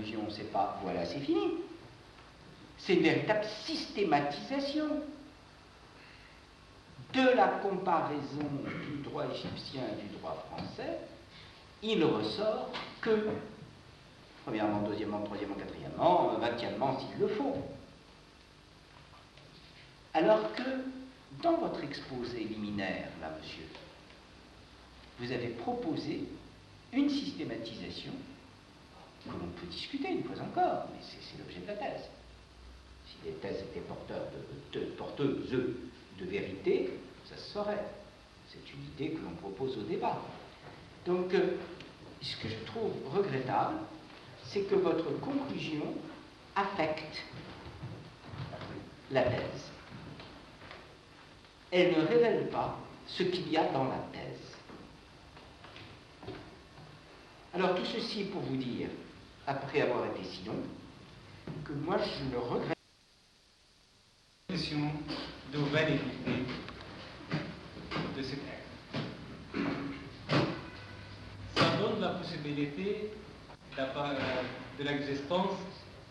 conclusion, c'est pas voilà, c'est fini. C'est une véritable systématisation de la comparaison du droit égyptien et du droit français. Il ressort que, premièrement, deuxièmement, troisièmement, quatrièmement, vingtièmement, s'il le faut. Alors que, dans votre exposé liminaire, là, monsieur, vous avez proposé une systématisation que l'on peut discuter une fois encore, mais c'est l'objet de la thèse. Si les thèses étaient porteuses de vérité, ça se saurait. C'est une idée que l'on propose au débat. Donc, ce que je trouve regrettable, c'est que votre conclusion affecte la thèse. Elle ne révèle pas ce qu'il y a dans la thèse. Alors, tout ceci pour vous dire, après avoir été si long, que moi je le regrette. De validité de ce texte. Ça donne la possibilité de l'existence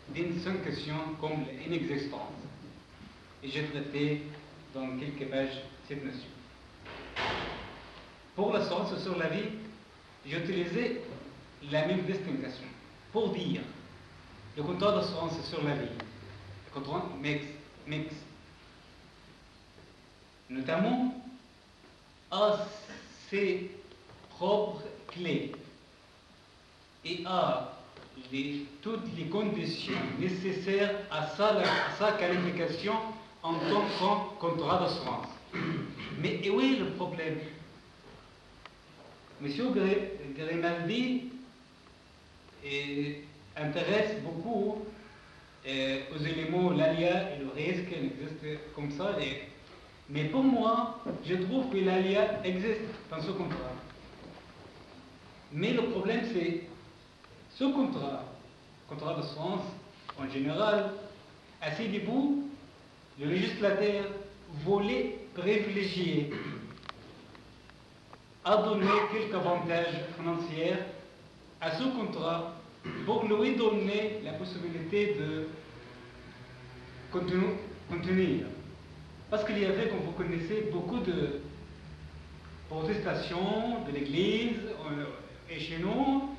d'une seule question comme l'inexistence. Et j'ai traité dans quelques pages cette notion. Pour la science sur la vie, j'ai utilisé la même distinction pour dire le contrat de science sur la vie, le contrat mix, notamment a ses propres clés et a toutes les conditions nécessaires à sa qualification en tant que contrat d'assurance. Mais où est le problème? Monsieur Grimaldi intéresse beaucoup aux éléments, l'alia et le risque existent comme ça. Mais pour moi, je trouve que l'alia existe dans ce contrat. Mais le problème, c'est ce contrat d'assurance en général, à ses débuts, le législateur voulait privilégier à donner quelques avantages financiers à ce contrat pour lui donner la possibilité de continuer. Parce qu'il y avait, comme vous connaissez, beaucoup de protestations de l'Église et chez nous,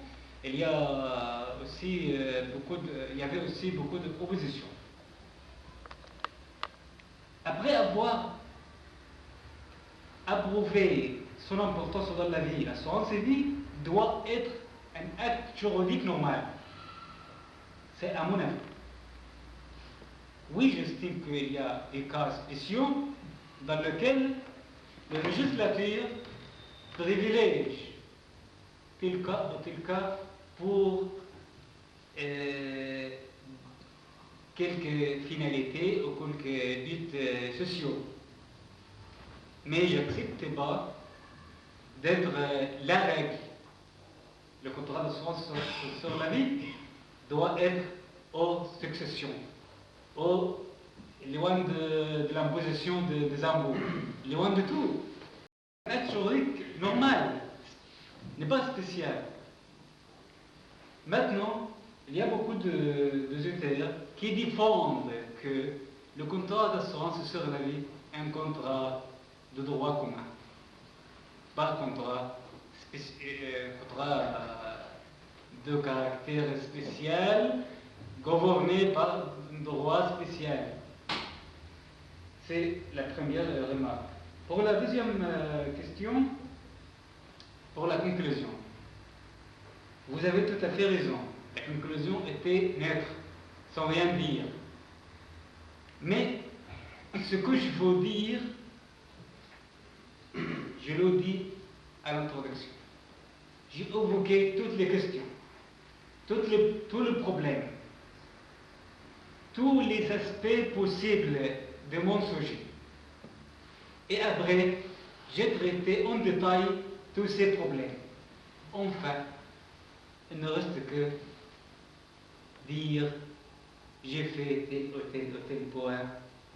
il y avait aussi beaucoup d'opposition. Après avoir approuvé son importance dans la vie, l'assurance vie doit être un acte juridique normal. C'est à mon avis. Oui, j'estime qu'il y a des cas spéciaux dans lesquels le législateur privilège tel cas pour quelques finalités ou quelques buts sociaux. Mais je n'accepte pas d'être la règle. Le contrat d'assurance sur la vie doit être hors succession, loin de l'imposition des impôts, loin de tout. Un acte juridique normal, n'est pas spécial. Maintenant, il y a beaucoup d'auditeurs qui défendent que le contrat d'assurance sur la vie est un contrat de droit commun, pas contrat de caractère spécial, gouverné par un droit spécial. C'est la première remarque. Pour la deuxième question, pour la conclusion, vous avez tout à fait raison. La conclusion était neutre, sans rien dire. Mais ce que je veux dire, je le dis à l'introduction. J'ai évoqué toutes les questions, tous les problèmes, tous les aspects possibles de mon sujet. Et après, j'ai traité en détail tous ces problèmes. Enfin, il ne reste que dire j'ai fait tel ou tel point,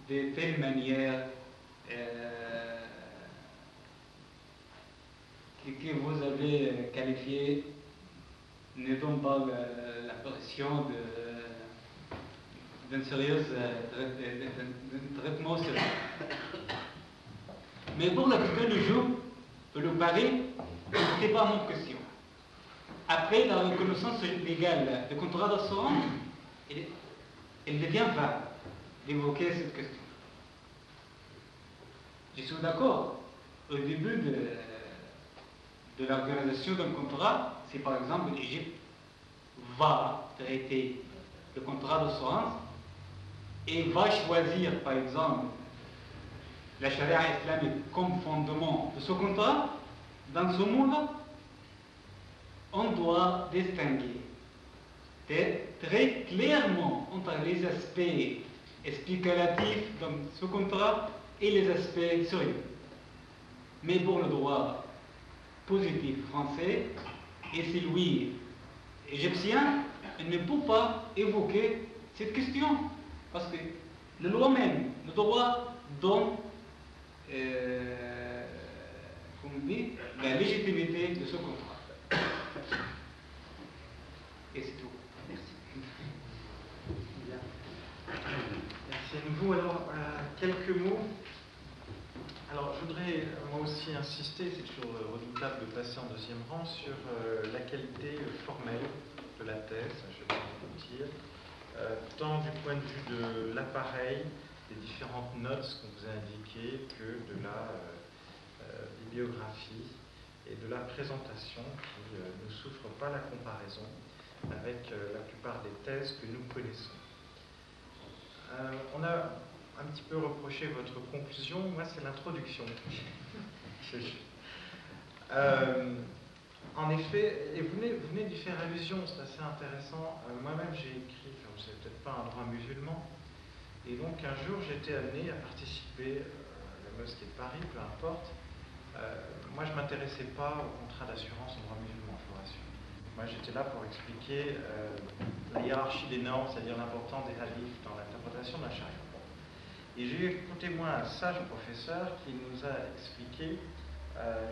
de telle manière que vous avez qualifié ne donne pas l'impression d'un sérieux d'un traitement sérieux. Mais pour la plupart du jour, le pari, ce n'est pas mon question. Après la reconnaissance légale du contrat d'assurance, il devient vague d'évoquer cette question. Je suis d'accord. Au début de l'organisation d'un contrat, si par exemple l'Égypte va traiter le contrat d'assurance et va choisir par exemple la charia islamique comme fondement de ce contrat, dans ce monde, on doit distinguer très clairement entre les aspects spéculatifs dans ce contrat et les aspects sérieux. Mais pour le droit positif français et celui égyptien, il ne peut pas évoquer cette question. Parce que le droit même, le droit donne comme on dit, la légitimité de ce contrat. Et c'est tout. Merci. Bien. Merci à nouveau. Alors, quelques mots. Alors, je voudrais moi aussi insister, c'est toujours redoutable de passer en deuxième rang, sur la qualité formelle de la thèse, je vais vous dire, tant du point de vue de l'appareil, des différentes notes qu'on vous a indiquées, que de la bibliographie et de la présentation qui ne souffre pas la comparaison avec la plupart des thèses que nous connaissons. On a un petit peu reproché votre conclusion, moi c'est l'introduction. En effet, et vous venez d'y faire allusion, c'est assez intéressant. Moi-même j'ai écrit, enfin, vous savez peut-être pas un droit musulman, et donc un jour j'étais amené à participer à la mosquée de Paris, peu importe. Moi je ne m'intéressais pas au contrat d'assurance en droit musulman, je vous rassure. Moi j'étais là pour expliquer la hiérarchie des normes, c'est-à-dire l'importance des hadiths dans l'interprétation de la charia. Et j'ai eu écouté moi un sage professeur qui nous a expliqué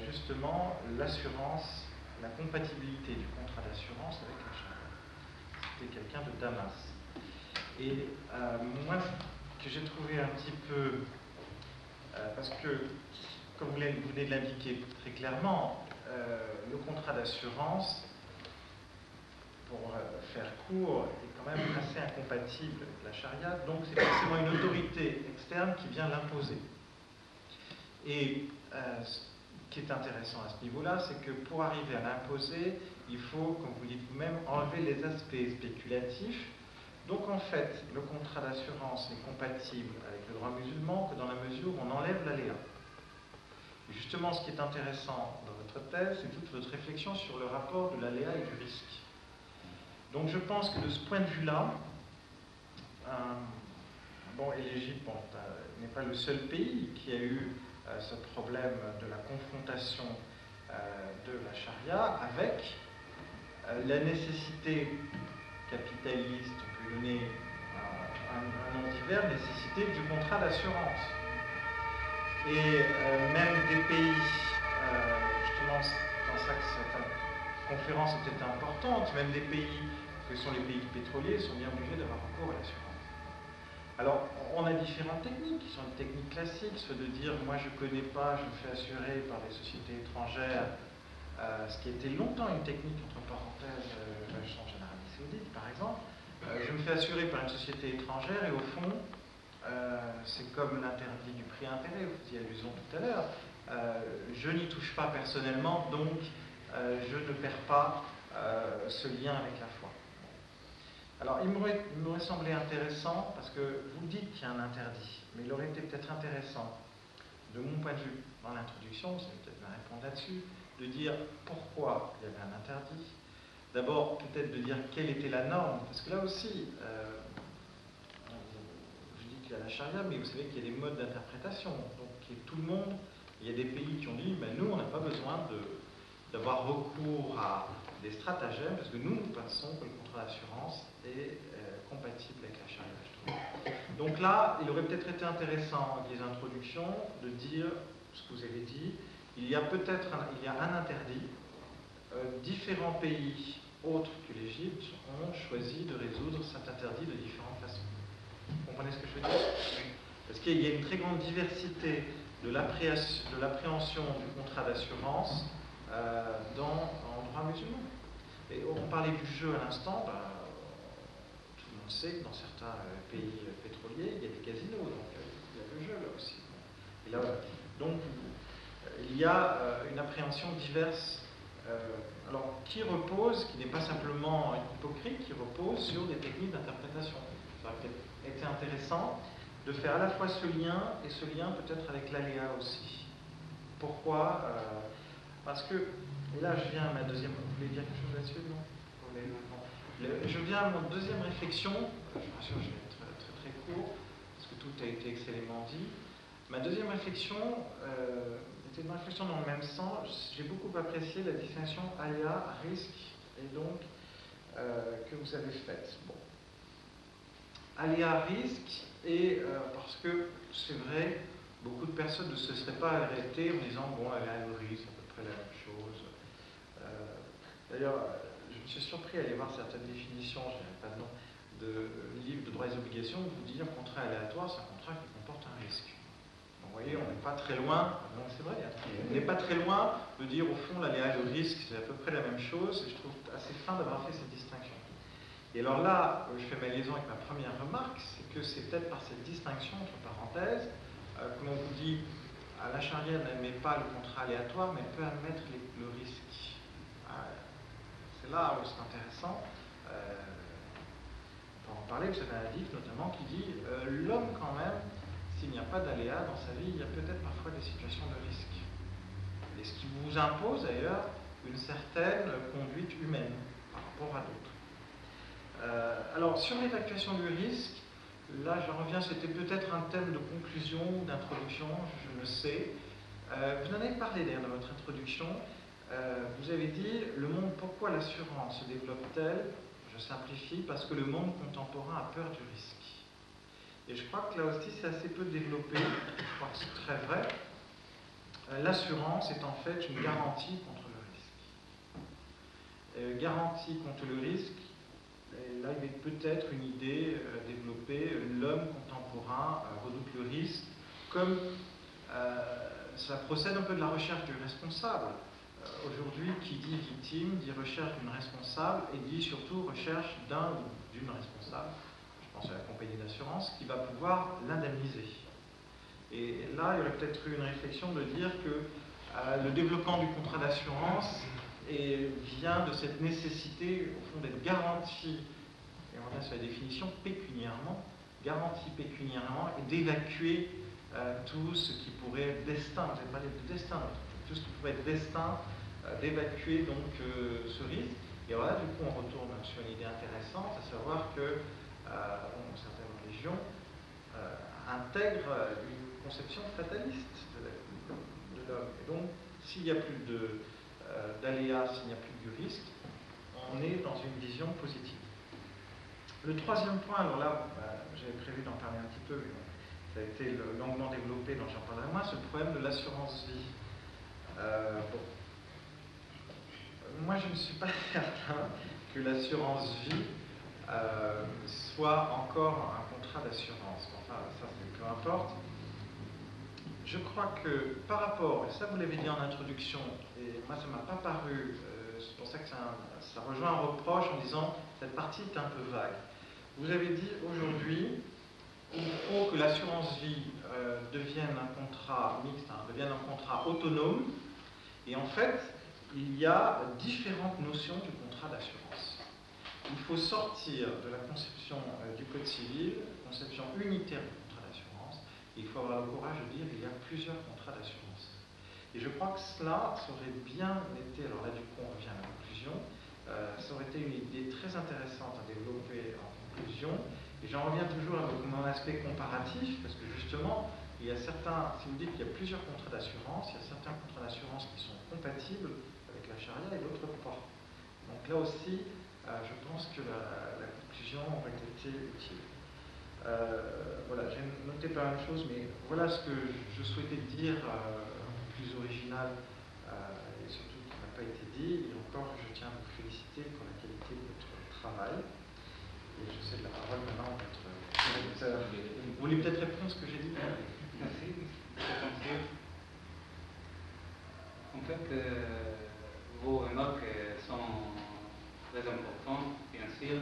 justement l'assurance, la compatibilité du contrat d'assurance avec la charia. C'était quelqu'un de Damas. Et moi, ce que j'ai trouvé un petit peu, parce que, comme vous venez de l'indiquer très clairement, le contrat d'assurance, pour faire court, est quand même assez incompatible avec la charia, donc c'est forcément une autorité externe qui vient l'imposer. Et ce qui est intéressant à ce niveau-là, c'est que pour arriver à l'imposer, il faut, comme vous dites vous-même, enlever les aspects spéculatifs. Donc en fait, le contrat d'assurance n'est compatible avec le droit musulman que dans la mesure où on enlève l'aléa. Et justement, ce qui est intéressant dans votre thèse, c'est toute votre réflexion sur le rapport de l'aléa et du risque. Donc je pense que de ce point de vue-là, et l'Égypte n'est pas le seul pays qui a eu ce problème de la confrontation de la charia avec la nécessité capitaliste, on peut donner un nom divers, nécessité du contrat d'assurance. Et même des pays, justement, c'est dans ça que cette conférence était importante, même des pays que sont les pays pétroliers sont bien obligés d'avoir recours à l'assurance. Alors, on a différentes techniques qui sont des techniques classiques, soit de dire, moi je ne connais pas, je me fais assurer par des sociétés étrangères, ce qui était longtemps une technique, entre parenthèses, je change en Arabie Saoudite par exemple, je me fais assurer par une société étrangère et au fond, c'est comme l'interdit du prix intérêt, vous y allusion tout à l'heure, je n'y touche pas personnellement, donc je ne perds pas ce lien avec la foi. Alors, il m'aurait semblé intéressant, parce que vous dites qu'il y a un interdit, mais il aurait été peut-être intéressant, de mon point de vue, dans l'introduction, vous savez peut-être me répondre là-dessus, de dire pourquoi il y avait un interdit. D'abord, peut-être de dire quelle était la norme, parce que là aussi, je dis qu'il y a la charia, mais vous savez qu'il y a des modes d'interprétation. Donc, tout le monde, il y a des pays qui ont dit, ben, nous, on n'a pas besoin d'avoir recours à des stratagèmes, parce que nous pensons que le contrat d'assurance est compatible avec la charia. Donc là, il aurait peut-être été intéressant, avec les introductions, de dire ce que vous avez dit. Il y a un interdit. Différents pays autres que l'Égypte ont choisi de résoudre cet interdit de différentes façons. Vous comprenez ce que je veux dire? Parce qu'il y a une très grande diversité de l'appréhension du contrat d'assurance en droit musulman. Et on parlait du jeu à l'instant, tout le monde sait que dans certains pays pétroliers, il y a des casinos, donc il y a le jeu là aussi. Et là, donc il y a une appréhension diverse, alors qui n'est pas simplement hypocrite, qui repose sur des techniques d'interprétation. Ça aurait peut-être été intéressant de faire à la fois ce lien et ce lien peut-être avec l'aléa aussi. Pourquoi Parce que, et là je viens à ma deuxième... Vous voulez dire quelque chose là-dessus, non? Je viens à mon deuxième réflexion, je suis sûr que je vais être très court, parce que tout a été excellemment dit. Ma deuxième réflexion était une réflexion dans le même sens. J'ai beaucoup apprécié la distinction aléa, risque, et donc que vous avez faite. Bon. Aléa, risque, et parce que c'est vrai, beaucoup de personnes ne se seraient pas arrêtées en disant bon, aléa et risque, c'est à peu près la même chose. D'ailleurs, je me suis surpris à aller voir certaines définitions, je n'ai pas de nom, de livres de droits et obligations, vous dire contrat aléatoire, c'est un contrat qui comporte un risque. Donc, vous voyez, on n'est pas très loin, c'est vrai, on n'est pas très loin de dire au fond l'aléa et le risque, c'est à peu près la même chose, et je trouve assez fin d'avoir fait cette distinction. Et alors là, je fais ma liaison avec ma première remarque, c'est que c'est peut-être par cette distinction, entre parenthèses, que l'on vous dit, la charia n'admet pas le contrat aléatoire, mais peut admettre le risque. C'est là où c'est intéressant. On peut en parler, vous avez un livre notamment qui dit l'homme quand même, s'il n'y a pas d'aléa dans sa vie, il y a peut-être parfois des situations de risque. Et ce qui vous impose d'ailleurs une certaine conduite humaine par rapport à d'autres. Alors sur l'évacuation du risque, là je reviens, c'était peut-être un thème de conclusion ou d'introduction, je ne sais. Vous en avez parlé d'ailleurs dans votre introduction. Vous avez dit, le monde, pourquoi l'assurance se développe-t-elle? Je simplifie, parce que le monde contemporain a peur du risque. Et je crois que là aussi c'est assez peu développé, je crois que c'est très vrai. L'assurance est en fait une garantie contre le risque. Garantie contre le risque, et là il y a peut-être une idée développée, l'homme contemporain redoute le risque, comme ça procède un peu de la recherche du responsable. Aujourd'hui, qui dit victime, dit recherche d'une responsable et dit surtout recherche d'un ou d'une responsable, je pense à la compagnie d'assurance, qui va pouvoir l'indemniser. Et là, il y aurait peut-être eu une réflexion de dire que le développement du contrat d'assurance vient de cette nécessité, au fond, d'être garanti, et on revient sur la définition, pécuniairement, garanti pécuniairement, et d'évacuer tout ce qui pourrait être destin. Vous avez parlé de destin, tout ce qui pourrait être destin, d'évacuer donc ce risque. Et alors là, du coup, on retourne sur une idée intéressante, à savoir que certaines religions intègrent une conception fataliste de l'homme. Et donc, s'il n'y a plus d'aléas, s'il n'y a plus de risque, on est dans une vision positive. Le troisième point, alors là, j'avais prévu d'en parler un petit peu, mais ça a été longuement développé, donc j'en parlerai moins, c'est le problème de l'assurance vie. Bon. Moi, je ne suis pas certain que l'assurance vie soit encore un contrat d'assurance. Enfin, ça, c'est peu importe. Je crois que par rapport, et ça vous l'avez dit en introduction, et moi ça ne m'a pas paru, c'est pour ça que ça rejoint un reproche en disant cette partie est un peu vague. Vous avez dit aujourd'hui, il faut que l'assurance vie devienne un contrat mixte, devienne un contrat autonome, et en fait, il y a différentes notions du contrat d'assurance. Il faut sortir de la conception du Code civil, conception unitaire du contrat d'assurance. Il faut avoir le courage de dire qu'il y a plusieurs contrats d'assurance. Et je crois que cela aurait bien été, alors là du coup on revient à la conclusion, ça aurait été une idée très intéressante à développer en conclusion. Et j'en reviens toujours avec mon aspect comparatif, parce que justement, il y a certains, si vous dites qu'il y a plusieurs contrats d'assurance, il y a certains contrats d'assurance qui sont compatibles avec la charia et d'autres pas. Donc là aussi, je pense que la conclusion aurait été utile. Voilà, j'ai noté pas la même chose, mais voilà ce que je souhaitais dire, plus original, et surtout qui n'a pas été dit. Et encore, je tiens à vous féliciter pour la qualité de votre travail. Et je cède la parole maintenant à votre directeur. Vous voulez peut-être répondre à ce que j'ai dit? Merci, monsieur. En fait, vos remarques sont très importantes, bien sûr,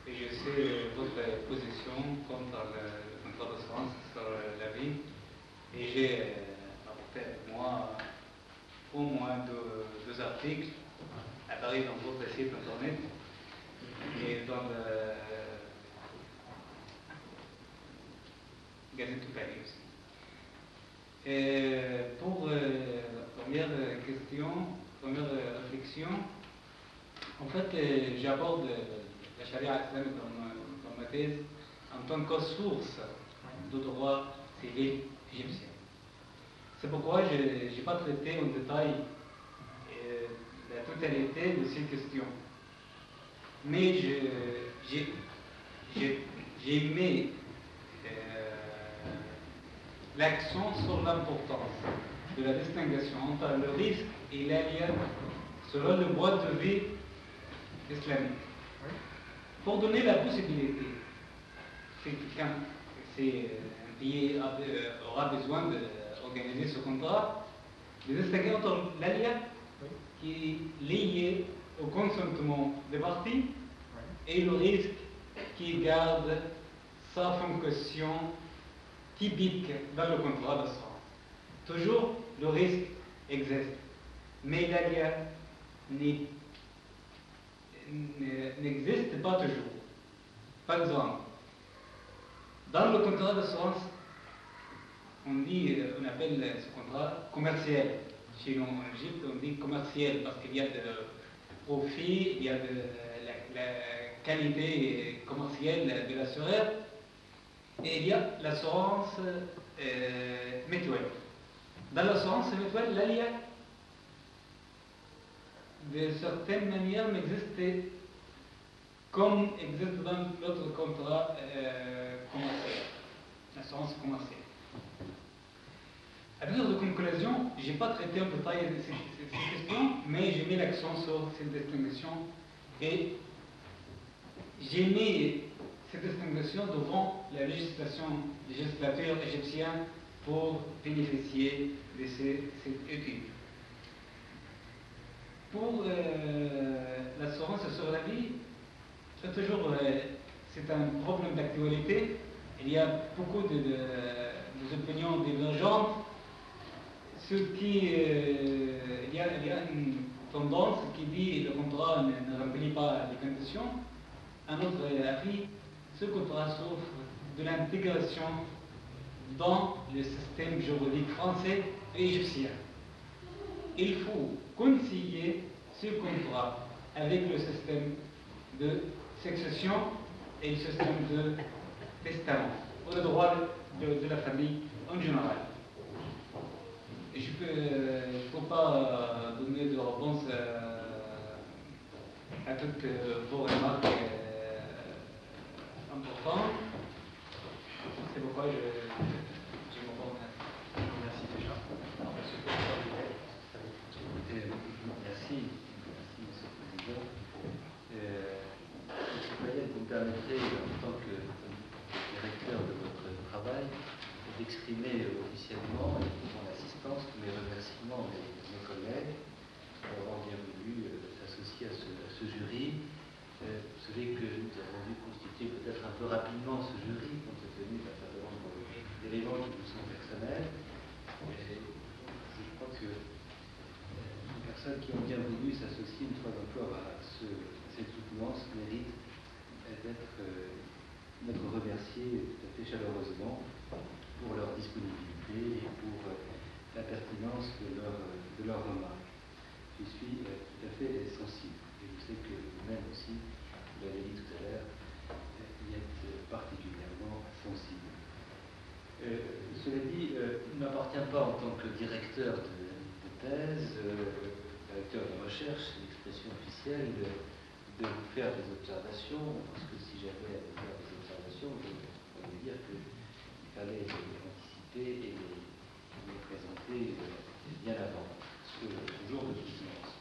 et je sais votre position contre le contrat d'assurance sur la vie, et j'ai apporté avec moi au moins deux articles apparus dans votre site internet et dans le Gazette du Paris aussi. Et pour la première question, première réflexion, en fait, j'aborde la charia islamique dans ma thèse en tant que source de droit civil égyptien. C'est pourquoi je n'ai pas traité en détail la totalité de ces questions. Mais j'ai mis l'accent sur l'importance de la distinction entre le risque et l'alien selon le mode de vie islamique. Pour donner la possibilité, si un pays aura besoin d'organiser ce contrat, de distinguer entre l'alien qui est lié au consentement des parties et le risque qui garde sa fonction typique dans le contrat d'assurance. Toujours, le risque existe, mais l'alien n'existe pas toujours. Par exemple, dans le contrat d'assurance, on appelle ce contrat commercial. Chez nous en Égypte, on dit commercial parce qu'il y a de profit, il y a de la qualité commerciale de l'assureur, et il y a l'assurance mutuelle. Dans l'assurance mutuelle, l'alien, de certaines manières, n'existe comme existe dans l'autre contrat commercial, l'assurance commerciale. À titre de conclusion, je n'ai pas traité en détail ces questions, mais j'ai mis l'accent sur cette distinction et j'ai mis cette distinction devant la législation législature égyptienne pour bénéficier de cette étude. Pour l'assurance sur la vie, c'est un problème d'actualité. Il y a beaucoup d'opinions divergentes. Il y a une tendance qui dit que le contrat ne remplit pas les conditions. Un autre avis, ce contrat souffre de l'intégration dans le système juridique français et égyptien. Il faut concilier ce contrat avec le système de succession et le système de testament, ou le droit de la famille en général. Je ne peux pas donner de réponse à toutes vos remarques importantes. C'est pourquoi je me remercie. Merci déjà. Merci, Monsieur le Président. Monsieur Payet, vous me permettrez, en tant que directeur de votre travail, d'exprimer officiellement, et pour mon assistance, tous mes remerciements à mes collègues pour avoir bien voulu s'associer à ce jury. Vous savez que nous avons dû constituer peut-être un peu rapidement ce jury, compte tenu d'un certain nombre d'éléments qui nous sont personnels. Et je crois que les personnes qui ont bien voulu s'associer une fois encore à cette soutenance méritent d'être remerciées tout à fait chaleureusement pour leur disponibilité et pour la pertinence de leurs remarques. Je suis tout à fait sensible. Et je sais que vous-même aussi, vous l'avez dit tout à l'heure, y êtes particulièrement sensible. Cela dit, il ne m'appartient pas en tant que directeur de thèse, directeur de recherche, c'est l'expression officielle, de vous faire des observations, parce que si j'avais à vous faire des observations, je pourrais dire qu'il fallait les anticiper et les présenter bien avant. ce genre de soutenance.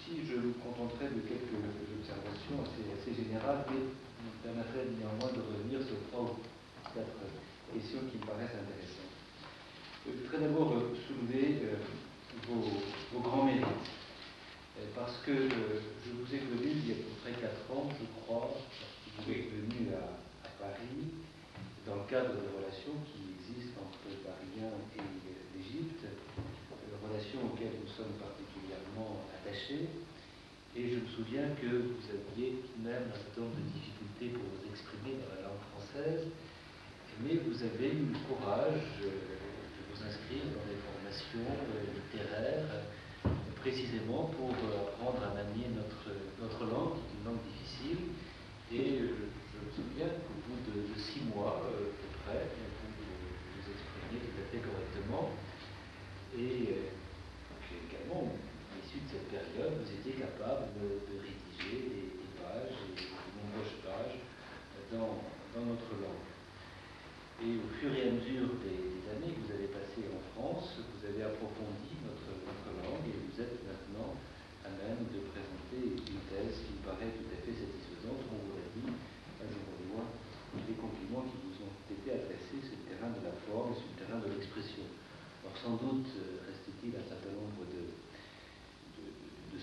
Si je me contenterai de quelques observations assez générales, mais me permettrai néanmoins de revenir sur 3 ou 4 questions qui me paraissent intéressantes. Très d'abord, soulever vos grands mérites. Parce que je vous ai connu il y a à peu près 4 ans, je crois, vous êtes venu à Paris, dans le cadre de relations qui existent entre les Pariens et l'Égypte, relations auxquelles nous sommes particulièrement attachés. Et je me souviens que vous aviez tout de même un certain nombre de difficultés pour vous exprimer dans la langue française, mais vous avez eu le courage de vous inscrire dans des formations littéraires, précisément pour apprendre à manier notre langue, qui est une langue difficile. Et je me souviens qu'au bout de 6 mois, à peu près, vous vous exprimez tout à fait correctement. Et également, à l'issue de cette période, vous étiez capable de rédiger des pages, et de nombreuses pages dans notre langue. Et au fur et à mesure des années que vous avez passées en France, vous avez approfondi notre langue et vous êtes maintenant à même de présenter une thèse qui me paraît tout à fait satisfaisante. On vous l'a dit, je revois les compliments qui vous ont été adressés sur le terrain de la forme et sur le terrain de l'expression. Alors sans doute reste-t-il un certain nombre de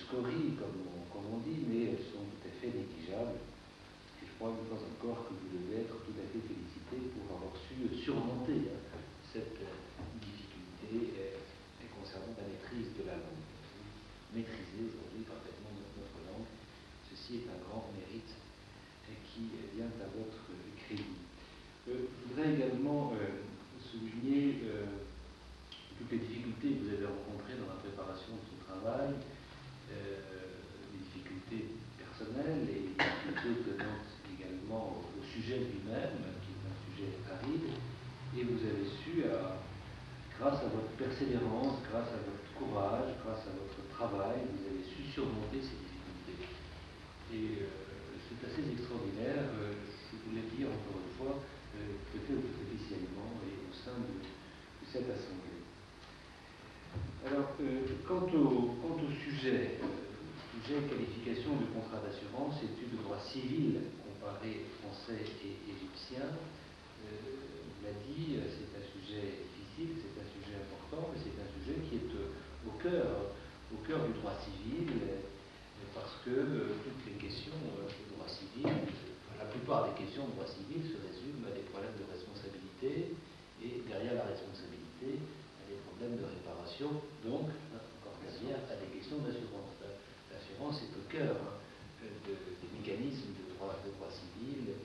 scories, comme on dit, mais elles sont tout à fait négligeables. Et je crois une fois encore que vous devez être tout à fait félicité pour avoir su surmonter cette difficulté concernant la maîtrise de la langue. Vous maîtrisez aujourd'hui parfaitement notre langue. Ceci est un grand mérite qui vient à votre crédit. Je voudrais également souligner toutes les difficultés que vous avez rencontrées dans la préparation de ce travail, les difficultés personnelles et les difficultés tenant également au sujet lui-même, qui est un sujet aride, et vous avez su, grâce à votre persévérance, grâce à votre courage, grâce à votre travail, vous avez su surmonter ces difficultés. Et c'est assez extraordinaire, je voulais dire encore une fois, peut-être officiellement et au sein de cette assemblée. Alors, quant au sujet qualification de contrat d'assurance, étude de droit civil comparé français et égyptien, on l'a dit, c'est un sujet difficile, c'est un sujet important, mais c'est un sujet qui est au cœur du droit civil, parce que toutes les questions de droit civil, la plupart des questions de droit civil se résument à des problèmes de responsabilité, et derrière la responsabilité, à des problèmes de réparation, donc encore derrière à des questions d'assurance. L'assurance est au cœur des mécanismes de droit civil,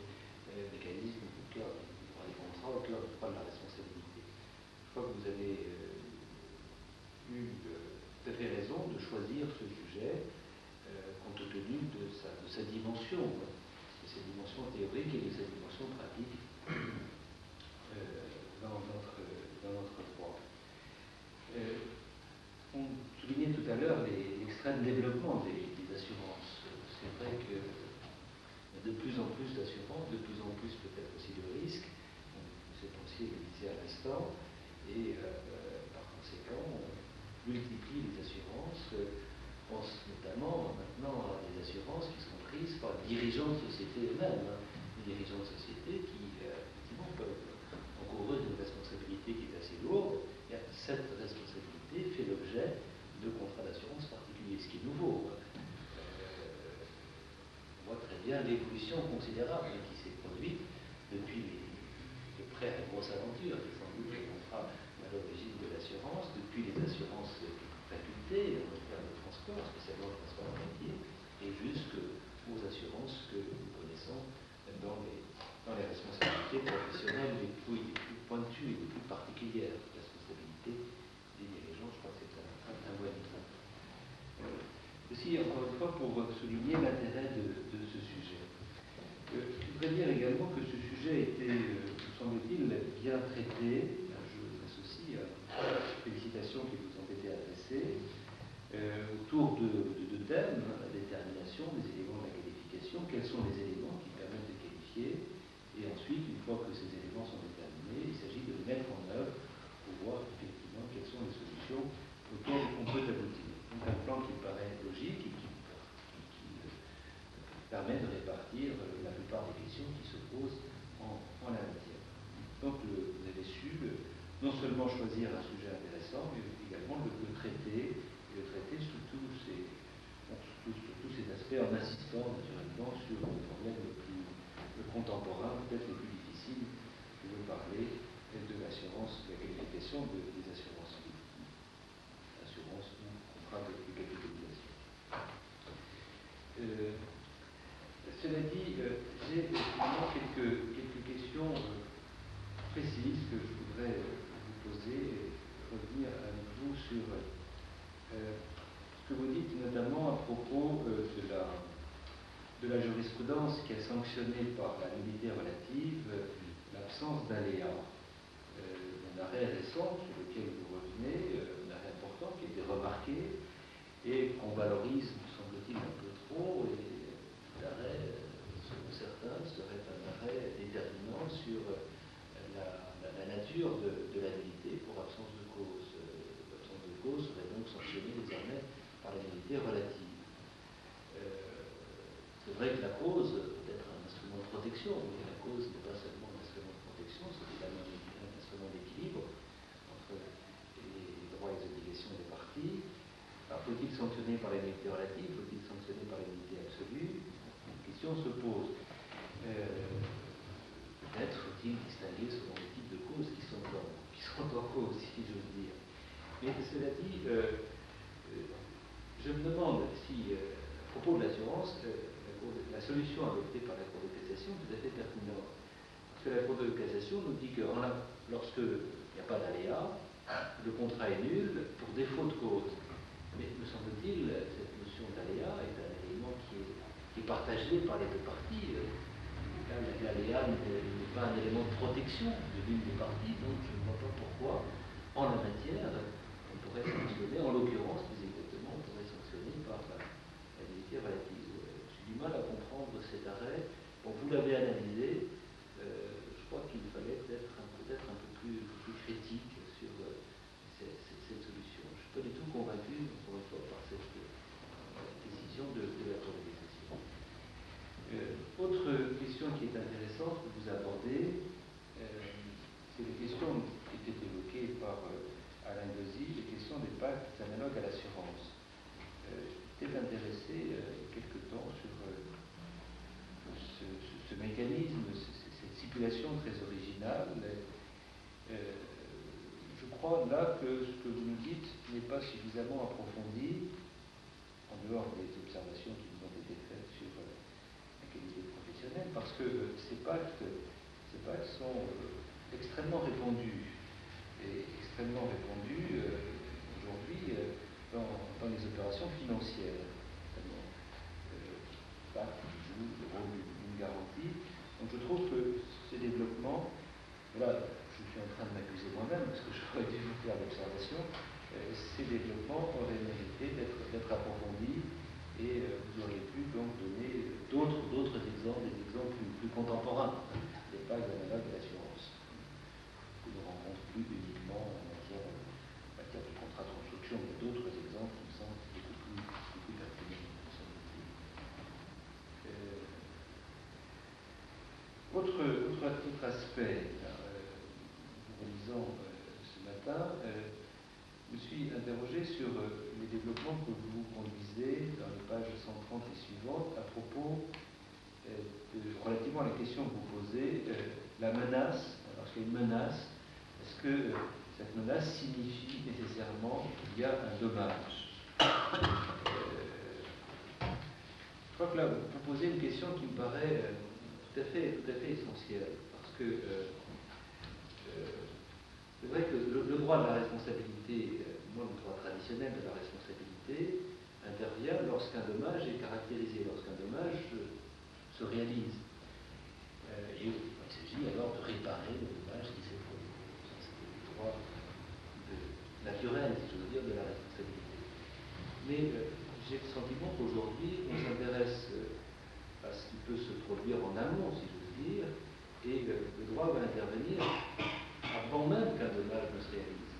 mécanismes au cœur du droit des contrats, au cœur du droit de la responsabilité. Je crois que vous avez eu tout à fait raison de choisir ce sujet compte tenu de sa dimension, de sa dimension théorique et de sa dimension pratique dans notre droit. On soulignait tout à l'heure l'extrême développement des assurances. C'est vrai que de plus en plus d'assurances, de plus en plus peut-être aussi de risques, c'est aussi le disait à l'instant, et par conséquent, on multiplie les assurances. On pense notamment maintenant à des assurances qui sont prises par les dirigeants de société eux-mêmes, les dirigeants de société qui effectivement peuvent encourir une responsabilité qui est assez lourde. Et cette responsabilité fait l'objet de contrats d'assurance particuliers, ce qui est nouveau. On voit très bien l'évolution considérable qui s'est produite depuis les prêts à grosse aventure, qui sont sans doute les contrats à l'origine de l'assurance, depuis les assurances facultées en termes de transport, spécialement le transport routier, et jusqu'aux assurances que nous connaissons dans les responsabilités professionnelles les plus pointues et les plus particulières. Responsabilité des dirigeants, je crois que c'est un bon exemple. Aussi, encore une fois, pour souligner l'intérêt de ce sujet. Je voudrais dire également que ce sujet était, me semble-t-il, bien traité. Je m'associe aux félicitations qui vous ont été adressées autour de deux thèmes, la détermination des éléments de la qualification, quels sont les éléments qui permettent de qualifier, et ensuite, une fois que ces éléments sont déterminés, il s'agit de les mettre en œuvre pour voir effectivement quelles sont les solutions permet de répartir la plupart des questions qui se posent en la matière. Donc vous avez su non seulement choisir un sujet intéressant, mais également le traiter, et le traiter sous tous ces aspects, en insistant naturellement sur les problèmes le contemporain, peut-être les plus difficiles, je veux parler de l'assurance, de la qualification des assurances vie, assurance ou contrat de capitalisation. Cela dit, j'ai quelques questions précises que je voudrais vous poser et revenir avec vous sur ce que vous dites notamment à propos de la jurisprudence qui a sanctionné par la nullité relative l'absence d'aléas. Un arrêt récent sur lequel vous revenez, un arrêt important qui a été remarqué et qu'on valorise, me semble-t-il, un peu trop, et l'arrêt, selon certains, serait un arrêt déterminant sur la nature de la nullité pour absence de cause. L'absence de cause serait donc sanctionnée désormais par la nullité relative. C'est vrai que la cause peut être un instrument de protection, mais la cause n'est pas seulement un instrument de protection, c'est également un instrument d'équilibre entre les droits et les obligations des parties. Alors, faut-il sanctionner par la nullité relative? Faut-il sanctionner par la nullité absolue? Une question se pose. Peut-être faut-il distinguer selon les types de causes qui sont en cause, si j'ose dire. Mais cela dit, je me demande si, à propos de l'assurance, la solution adoptée par la Cour de cassation est tout à fait pertinente. Parce que la Cour de cassation nous dit que lorsque il n'y a pas d'aléa, le contrat est nul pour défaut de cause. Mais me semble-t-il, cette notion d'aléa est un élément qui est partagé par les deux parties. L'aléa n'est pas un élément de protection de l'une des parties, donc je ne vois pas pourquoi, en la matière, on pourrait sanctionner, en l'occurrence, plus exactement, on pourrait sanctionner par la nullité relative. J'ai du mal à comprendre cet arrêt. Bon, vous l'avez analysé, je crois qu'il fallait peut-être un peu plus critique sur cette solution. Je ne suis pas du tout convaincu, encore une fois, par cette décision de la Cour de cassation. Autre question qui est intéressante que vous abordez, c'est les questions qui étaient évoquées par Alain Gauzy, les questions des pactes analogues à l'assurance. J'étais intéressé quelque temps sur ce mécanisme, cette stipulation très originale. Je crois là que ce que vous nous dites n'est pas suffisamment approfondi, en dehors des observations qui nous ont été faites sur la qualité professionnelle, parce que ces pactes sont extrêmement répandus, et extrêmement répandus aujourd'hui dans les opérations financières. Pactes qui jouent le rôle d'une garantie. Donc je trouve que ces développements, là je suis en train de m'accuser moi-même parce que j'aurais dû vous faire l'observation, ces développements auraient mérité d'être approfondis et vous auriez pu donc donner d'autres exemples, des exemples plus contemporains, des pactes analogues de l'assurance, que l'on rencontre plus uniquement en matière de contrat de construction, mais d'autres exemples qui me semblent beaucoup plus pertinents. Autre aspect, en lisant ce matin, je me suis interrogé sur les développements que vous conduisez dans les pages 130 et suivantes à propos, relativement à la question que vous posez, la menace. Lorsqu'il y a une menace, est-ce que cette menace signifie nécessairement qu'il y a un dommage? Je crois que là, vous posez une question qui me paraît tout à fait essentielle, parce que c'est vrai que le droit de la responsabilité, le droit traditionnel de la responsabilité, intervient lorsqu'un dommage est caractérisé, lorsqu'un dommage se réalise. Et il s'agit alors de réparer le dommage qui s'est produit. C'est le droit naturel, si je veux dire, de la responsabilité. Mais j'ai le sentiment qu'aujourd'hui, on s'intéresse à ce qui peut se produire en amont, si je veux dire, et le droit va intervenir avant même qu'un dommage ne se réalise.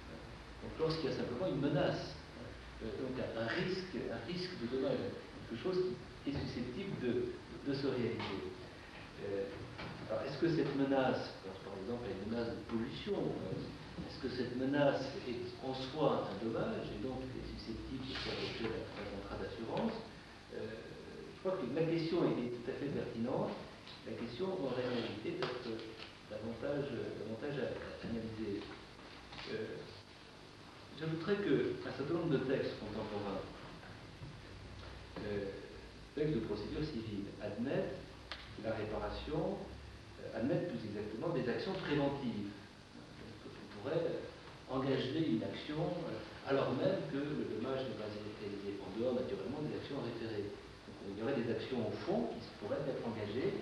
Donc lorsqu'il y a simplement une menace, donc un risque de dommage, quelque chose qui est susceptible de de se réaliser. Alors, est-ce que cette menace, par exemple, est une menace de pollution, est-ce que cette menace est en soi un dommage et donc est susceptible de faire l'objet d'un contrat d'assurance? Je crois que la question est tout à fait pertinente. La question aurait mérité d'être davantage analysée. J'ajouterais qu'un certain nombre de textes contemporains, textes de procédure civile, admettent la réparation, admettent plus exactement des actions préventives. On pourrait engager une action alors même que le dommage n'est pas réalisé, en dehors naturellement des actions référées. Donc il y aurait des actions au fond qui pourraient être engagées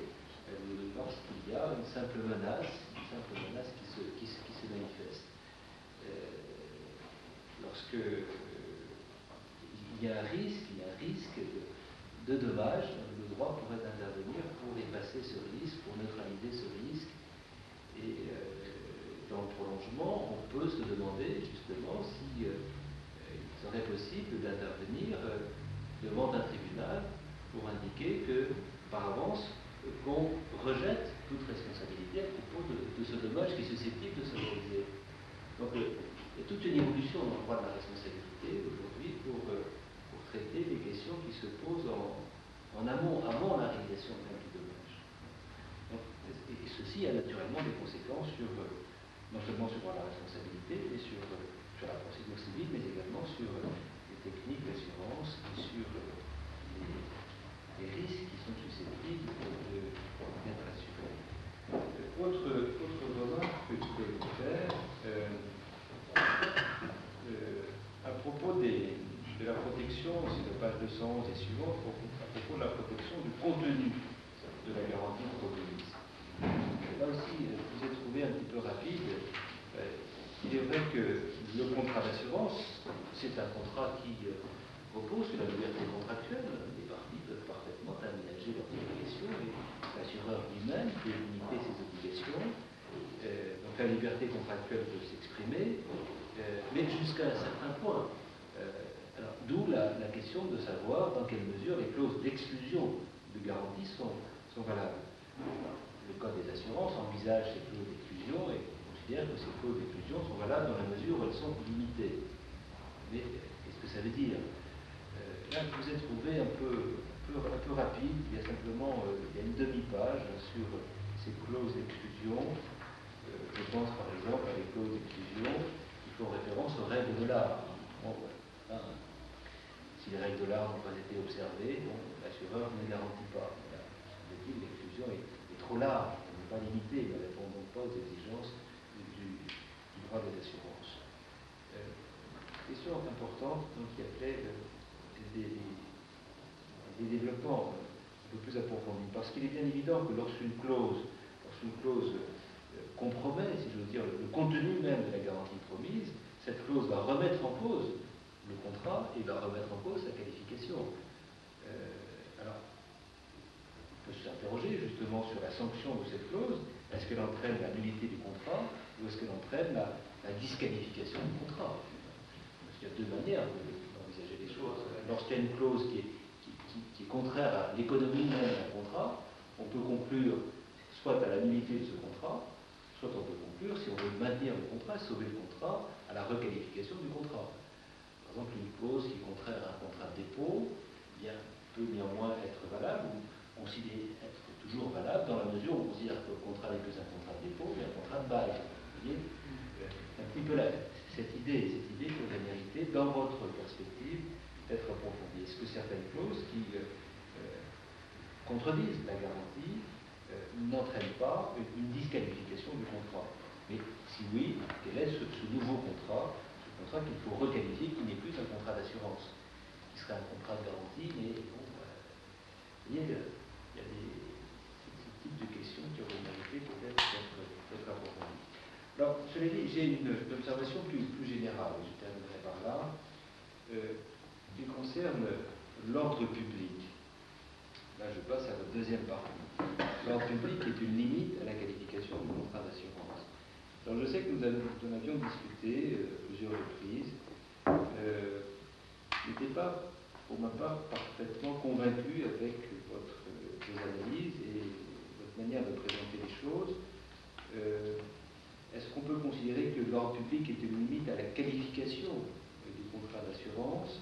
lorsqu'il y a une simple menace qui se manifeste. Lorsque il y a un risque de dommage, le droit pourrait intervenir pour effacer ce risque, pour neutraliser ce risque. Et dans le prolongement, on peut se demander justement si il serait possible d'intervenir devant un tribunal pour indiquer que, par avance, qu'on rejette toute responsabilité à propos de ce dommage qui est susceptible de se réaliser. Donc, il y a toute une évolution dans le droit de la responsabilité aujourd'hui pour traiter des questions qui se posent en amont, avant la réalisation même du dommage. Donc, et ceci a naturellement des conséquences sur, non seulement sur la responsabilité, mais sur la procédure civile, mais également sur les techniques d'assurance et sur les risques qui sont susceptibles d'être assurés. Autre remarque que je peux vous faire, à propos de la protection, c'est la page 211 et suivante, à propos de la protection du contenu de la garantie promise. Là aussi, je vous ai trouvé un petit peu rapide. Il est vrai que le contrat d'assurance, c'est un contrat qui repose sur la liberté contractuelle. Les parties peuvent parfaitement aménager leurs obligations et l'assureur lui-même peut limiter ses obligations. Donc la liberté contractuelle peut s'exprimer, mais jusqu'à un certain point. D'où la question de savoir dans quelle mesure les clauses d'exclusion de garantie sont valables. Le Code des assurances envisage ces clauses d'exclusion et considère que ces clauses d'exclusion sont valables dans la mesure où elles sont limitées. Mais qu'est-ce que ça veut dire? Là, je vous ai trouvé un peu rapide. Il y a simplement une demi-page sur ces clauses d'exclusion. Je pense par exemple à les clauses d'exclusion qui font référence aux règles de l'art. Bon, si les règles de l'art n'ont pas été observées, l'assureur ne garantit pas. Voilà. L'exclusion est trop large, elle n'est pas limitée, elle ne répond donc pas aux exigences du droit des assurances. Question importante, donc, qui appelait des développements un peu plus approfondis. Parce qu'il est bien évident que lorsqu'une clause compromet, si j'ose dire, le contenu même de la garantie promise, cette clause va remettre en cause le contrat et va remettre en cause sa qualification. Alors, on peut s'interroger justement sur la sanction de cette clause. Est-ce qu'elle entraîne la nullité du contrat ou est-ce qu'elle entraîne la disqualification du contrat? Parce qu'il y a deux manières d'envisager les choses. Lorsqu'il y a une clause qui est contraire à l'économie même d'un contrat, on peut conclure soit à la nullité de ce contrat, soit on peut conclure, si on veut maintenir le contrat, sauver le contrat, à la requalification du contrat. Par exemple, une clause qui est contraire à un contrat de dépôt, peut néanmoins être valable ou considéré être toujours valable dans la mesure où on considère que le contrat n'est plus un contrat de dépôt, mais un contrat de bail. Vous voyez, un petit peu cette idée pourrait mériter, dans votre perspective, d'être approfondie. Est-ce que certaines clauses qui contredisent la garantie n'entraînent pas une disqualification du contrat? Mais si oui, quel est ce nouveau contrat, qu'il faut requalifier, qui n'est plus un contrat d'assurance, qui serait un contrat de garantie, mais bon, vous voyez, il y a ce type de questions qui auraient mérité peut-être d'être approfondies. Alors, cela dit, j'ai une observation plus générale, je terminerai par là, qui concerne l'ordre public. Là, je passe à la deuxième partie. L'ordre public est une limite à la qualification du contrat d'assurance. Alors, je sais que nous en avions discuté plusieurs reprises. Je n'étais pas, pour ma part, parfaitement convaincu avec votre vos analyses et votre manière de présenter les choses. Est-ce qu'on peut considérer que l'ordre public est une limite à la qualification du contrat d'assurance?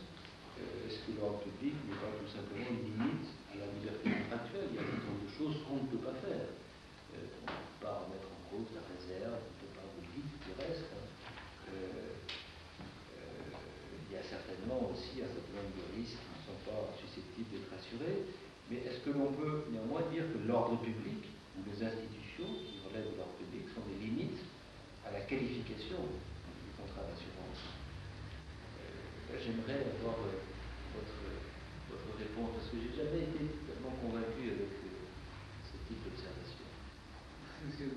Est-ce que l'ordre public n'est pas tout simplement une limite à la liberté contractuelle? Il y a un certain nombre de choses qu'on ne peut pas faire. On ne peut pas mettre en cause la réserve, on ne peut pas oublier tout le reste. Il y a certainement aussi un certain nombre de risques qui ne sont pas susceptibles d'être assurés. Mais est-ce que l'on peut néanmoins dire que l'ordre public ou les institutions qui relèvent de l'ordre public sont des limites à la qualification du contrat d'assurance? J'aimerais avoir votre réponse, parce que je n'ai jamais été totalement convaincu avec ce type d'observation. Monsieur le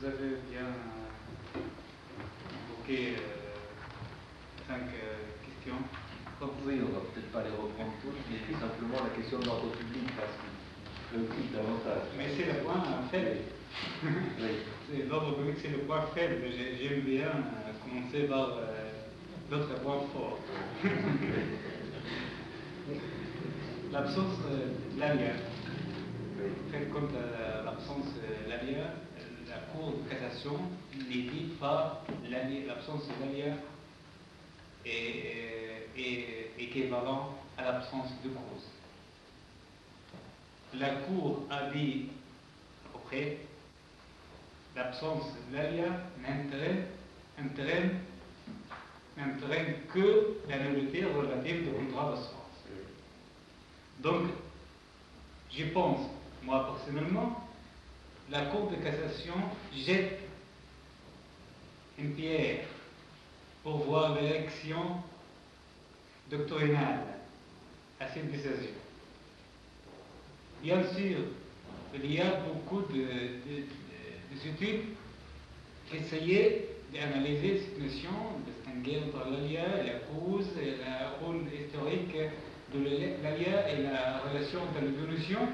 vous avez bien évoqué 5 questions. Oui, on ne va peut-être pas les reprendre toutes, mais simplement la question de l'ordre public, parce qu'il préoccupe davantage. Mais c'est le point faible. Oui. L'ordre public, c'est le point faible. J'aime bien commencer par d'autres points forts. L'absence de l'ALIA. Fait compte l'absence de l'ALIA, la Cour de cassation n'évite pas l'absence de l'ALIA est équivalent à l'absence de cause. La Cour a dit à peu près l'absence de l'ALIA n'entraîne que la nullité relative du contrat d'assurance. Donc, je pense, moi personnellement, la Cour de cassation jette une pierre pour voir l'élection doctrinale à cette décision. Bien sûr, il y a beaucoup d'études qui essayaient d'analyser cette notion, de distinguer entre l'ALIA, la cause, et le rôle historique de l'ALIA et la relation entre les deux notions.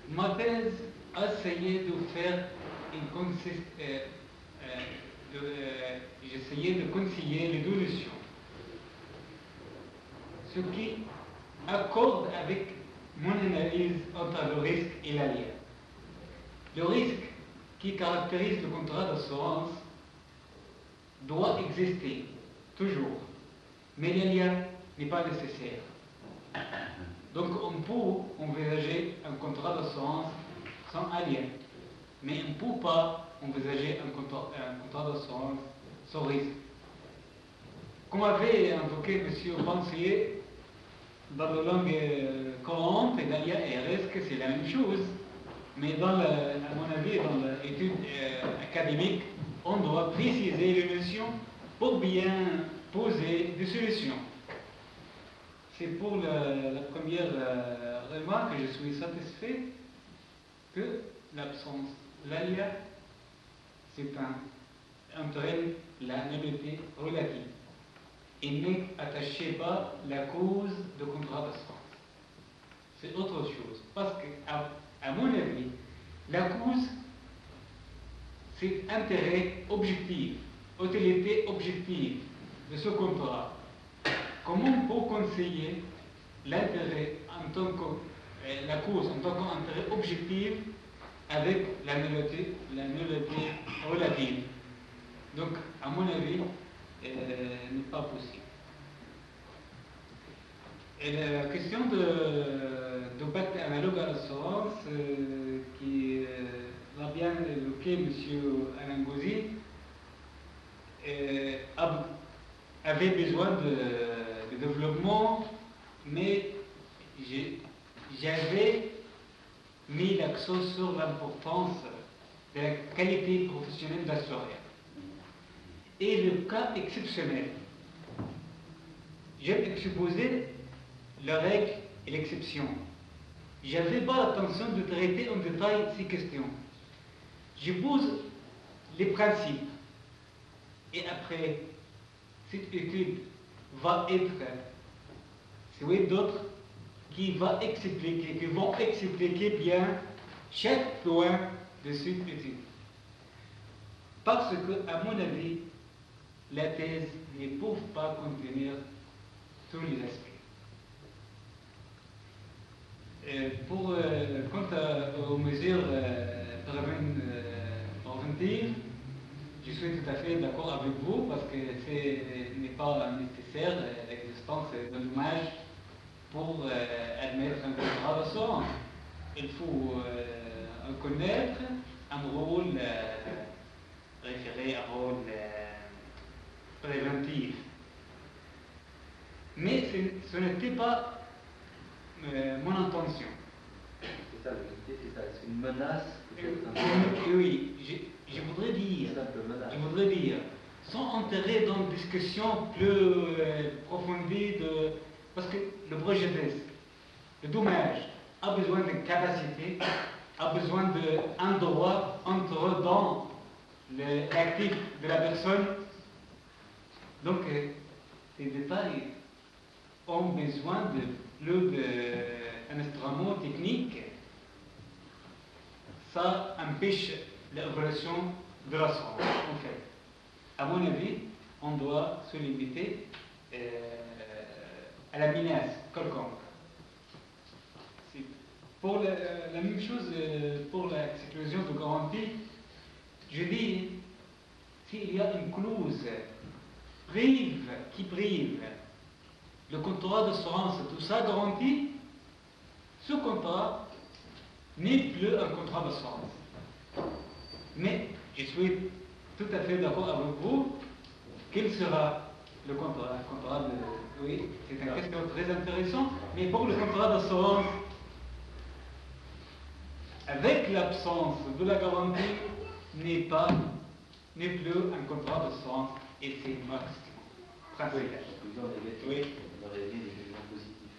Ma thèse a essayé de faire j'essayais de concilier les deux notions, ce qui accorde avec mon analyse entre le risque et l'ALIA. Le risque qui caractérise le contrat d'assurance doit exister, toujours, mais l'ALIA n'est pas nécessaire. Donc on peut envisager un contrat d'assurance sans ALIA, mais on ne peut pas envisager un contrat d'assurance sans risque. Comme avait invoqué M. Pensier, dans la langue courante, l'ALIA et risque, c'est la même chose. Mais à mon avis, dans l'étude académique, on doit préciser les notions pour bien poser des solutions. C'est pour la première remarque que je suis satisfait que l'absence de l'ALIA entraîne la nullité relative et n'attachez pas la cause de contrat d'assurance. C'est autre chose. Parce que, à mon avis, la cause, c'est intérêt objectif, utilité objective de ce contrat. Comment on peut conseiller l'intérêt en tant que la cause en tant qu'intérêt objectif avec la nullité relative? Donc, à mon avis, n'est pas possible. Et la question de pacte analogue à l'assurance, qui va bien évoquer M. Alain Gauzy, avait besoin de développement, mais j'avais mis l'accent sur l'importance de la qualité professionnelle d'assureur. Et le cas exceptionnel. J'ai exposé la règle et l'exception. Je n'avais pas l'intention de traiter en détail ces questions. Je pose les principes. Et après, cette étude va être suivie d'autres qui vont expliquer bien chaque point de cette étude. Parce que, à mon avis, la thèse ne peut pas contenir tous les aspects. Quant aux mesures préventives, je suis tout à fait d'accord avec vous parce que ce n'est pas nécessaire l'existence d'un dommage pour admettre un contrat d'assurance. Il faut reconnaître un rôle référé à un rôle préventif. Mais ce n'était pas mon intention. C'est ça, l'idée, c'est ça. C'est une menace. Oui, je voudrais dire, sans entrer dans une discussion plus approfondie parce que le préjudice, le dommage, a besoin de capacité, a besoin d'un droit entre dans l'actif de la personne. Donc, ces détails ont besoin de plus d'un instrument technique. Ça empêche l'évolution de la science, en fait. À mon avis, on doit se limiter à la menace quelconque. Pour la même chose pour l'exclusion de garantie, je dis, s'il y a une clause qui prive le contrat d'assurance de sa garantie, ce contrat n'est plus un contrat d'assurance. Mais je suis tout à fait d'accord avec vous. Quel sera le contrat? Oui, c'est une question très intéressante. Mais pour le contrat d'assurance, avec l'absence de la garantie, n'est plus un contrat d'assurance. Et c'est ma question principale. Oui.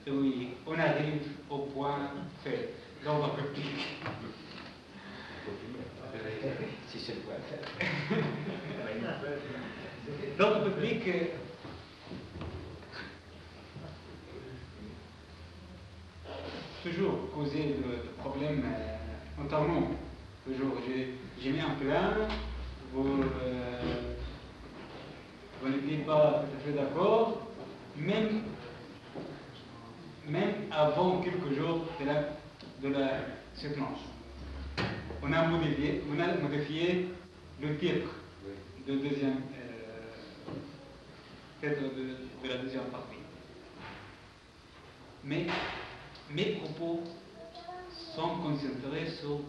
Oui, on arrive au point fait. L'ordre public. Si c'est le point fait. L'ordre public, toujours causé de problèmes internes. Toujours, j'ai mis un plan, vous n'étiez pas tout à fait d'accord, même avant quelques jours de la séquence. On a modifié le titre de la deuxième partie. Mais mes propos sont concentrés sur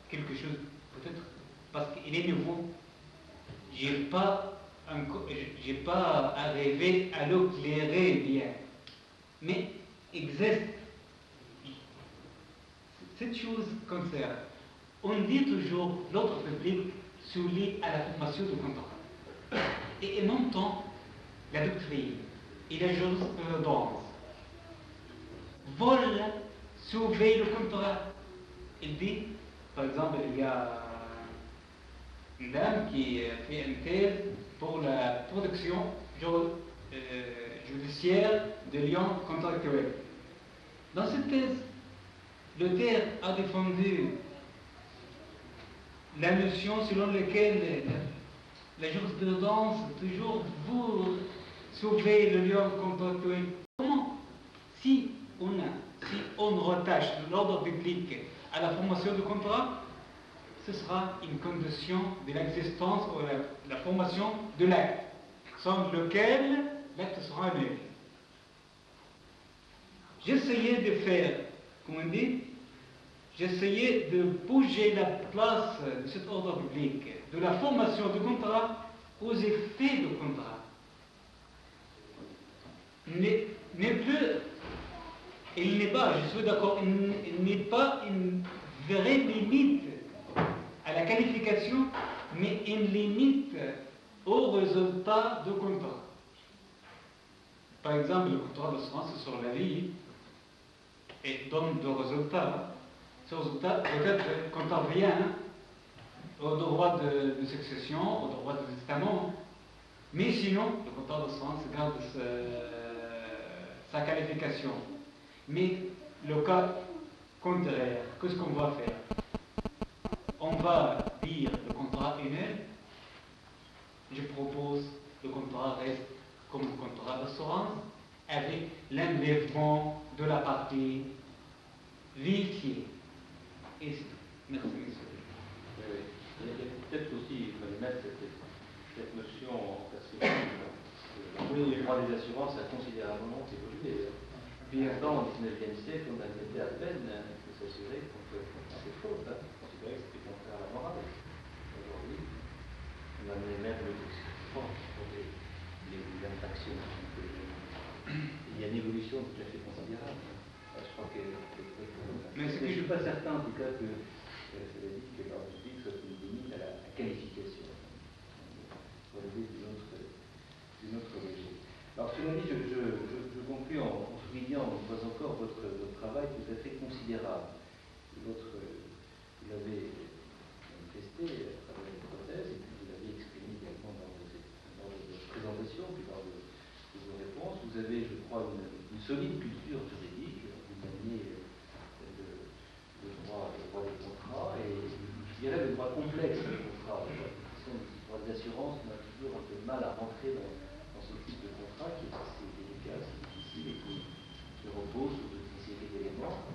quelque chose, peut-être parce qu'il est nouveau. J'ai pas arrivé à l'éclairer bien. Mais existe. Cette chose concerne. On dit toujours l'ordre public souligne à la formation du contrat. Et en même temps, la doctrine et la jurisprudence veulent sauver le contrat. Il dit, par exemple, il y a une dame qui fait une thèse pour la protection judiciaire des liens contractuels. Dans cette thèse, l'auteur a défendu la notion selon laquelle la jurisprudence toujours veut sauver le lien contractuel. Comment? Si on rattache l'ordre public à la formation du contrat, ce sera une condition de l'existence ou la formation de l'acte, sans lequel l'acte sera nul. J'essayais de faire, comme on dit, j'essayais de bouger la place de cet ordre public, de la formation du contrat aux effets du contrat. Il n'est pas, je suis d'accord, il n'est pas une vraie limite à la qualification, mais une limite au résultat du contrat. Par exemple, le contrat d'assurance sur la vie et donne des résultats. Ce résultat peut-être contravient au droit de succession, au droit de testament, mais sinon, le contrat d'assurance garde sa qualification. Mais le cas contraire, qu'est-ce qu'on va faire? On va dire le contrat est nul. Je propose que le contrat reste comme un contrat d'assurance avec l'enlèvement de la partie officier. Et c'est tout. Merci, monsieur. Oui. Il y a peut-être aussi, il fallait mettre cette notion le droit des assurances a considérablement évolué. Puis avant, au XIXe siècle, on admettait à peine de s'assurer contre ces fautes. On considérait que c'était contraire à la morale. Aujourd'hui, on admet même le pour les infractions. Il y a une évolution tout à fait considérable. Je crois que mais je ne suis pas certain, en tout cas, que cela dit que l'ordre public soit une limite à la qualification. Relever d'une autre logique. Alors, cela dit, je conclue en soulignant une fois encore votre travail tout à fait considérable. Vous l'avez manifesté à travers les prothèses, et puis vous l'avez exprimé également dans vos présentations, puis dans vos réponses. Vous avez, je crois, une solide culture juridique. Vous maniez le droit des contrats, et je dirais le droit complexe des contrats. La question du droit des assurances, on a toujours un peu de mal à rentrer dans ce type de contrat qui est assez délicat, assez difficile et qui repose sur une série d'éléments.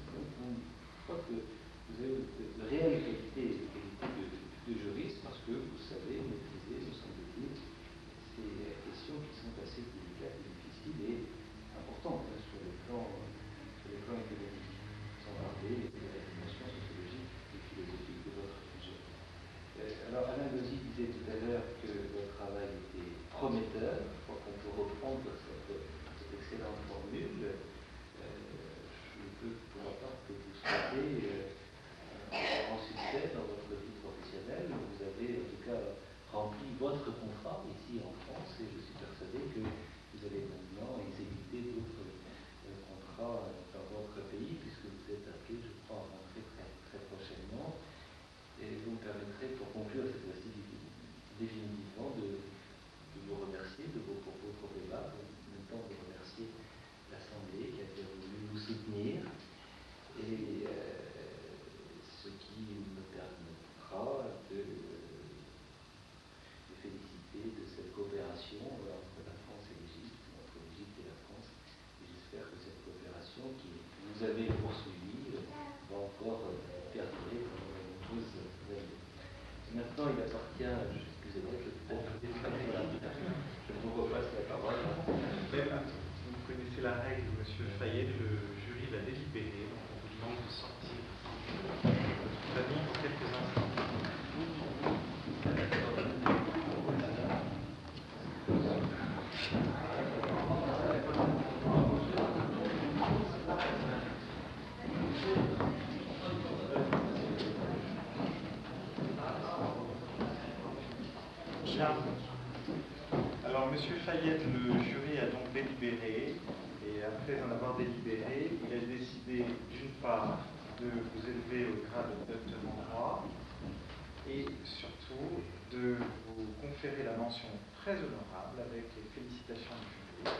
Je crois que vous avez de réelles qualités de juriste parce que vous savez maîtriser, me semble-t-il, ces questions qui sont assez délicates et difficiles et importantes sur le plan économique, sans parler de la dimension sociologique et philosophique de votre sujet. Alors Alain Gauzy disait tout à l'heure que votre travail était prometteur. Je crois qu'on peut reprendre cette excellente formule. Je ne peux pour ma part que vous souhaiter un grand succès dans votre vie professionnelle. Vous avez en tout cas rempli votre contrat ici en France et je suis persuadé que vous allez maintenant exécuter d'autres contrats dans votre pays puisque vous êtes appelé, je crois, à rentrer très prochainement. Et vous me permettrez, pour conclure cette fois-ci définitivement, de vous remercier de vos propos problématiques, en même temps de remercier l'Assemblée qui a bien voulu vous soutenir, et ce qui me permettra de féliciter de cette coopération entre la France et l'Égypte, entre l'Égypte et la France, et j'espère que cette coopération qui vous avez poursuivie va encore perdurer pendant de nombreuses années. Maintenant, il appartient, excusez-moi, je vous repasse la parole. Vous connaissez la règle, monsieur Fayet, le jury va délibérer, donc on vous demande de sortir de votre famille pour quelques instants. Alors, monsieur Fayet, le jury a donc délibéré, et après en avoir délibéré, il a décidé d'une part de vous élever au grade de lieutenant droit, et surtout de vous conférer la mention très honorable avec les félicitations du jury.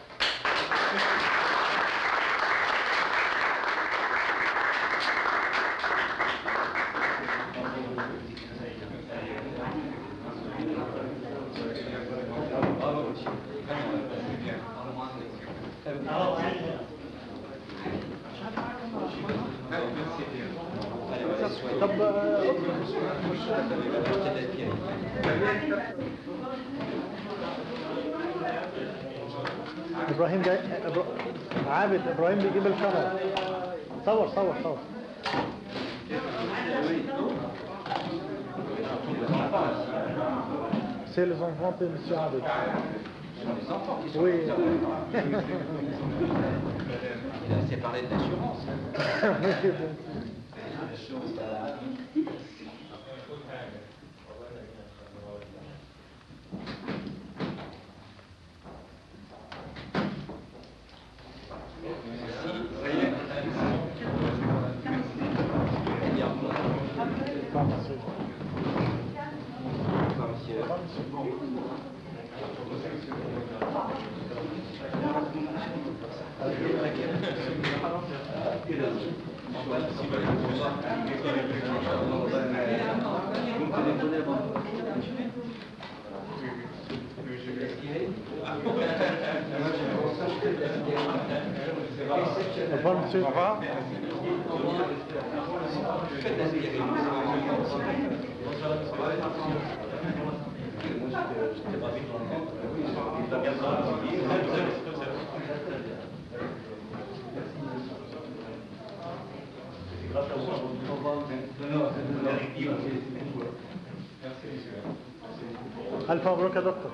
ابراهيم جاي عابد ابراهيم بيجيب الكاميرا صور صور صور C'est les enfants de monsieur Abed. Les enfants qui sont Oui. C'est parler de l'assurance. Oui, je vais skier. Au revoir, monsieur. Au revoir. ألف مبروك يا دكتور.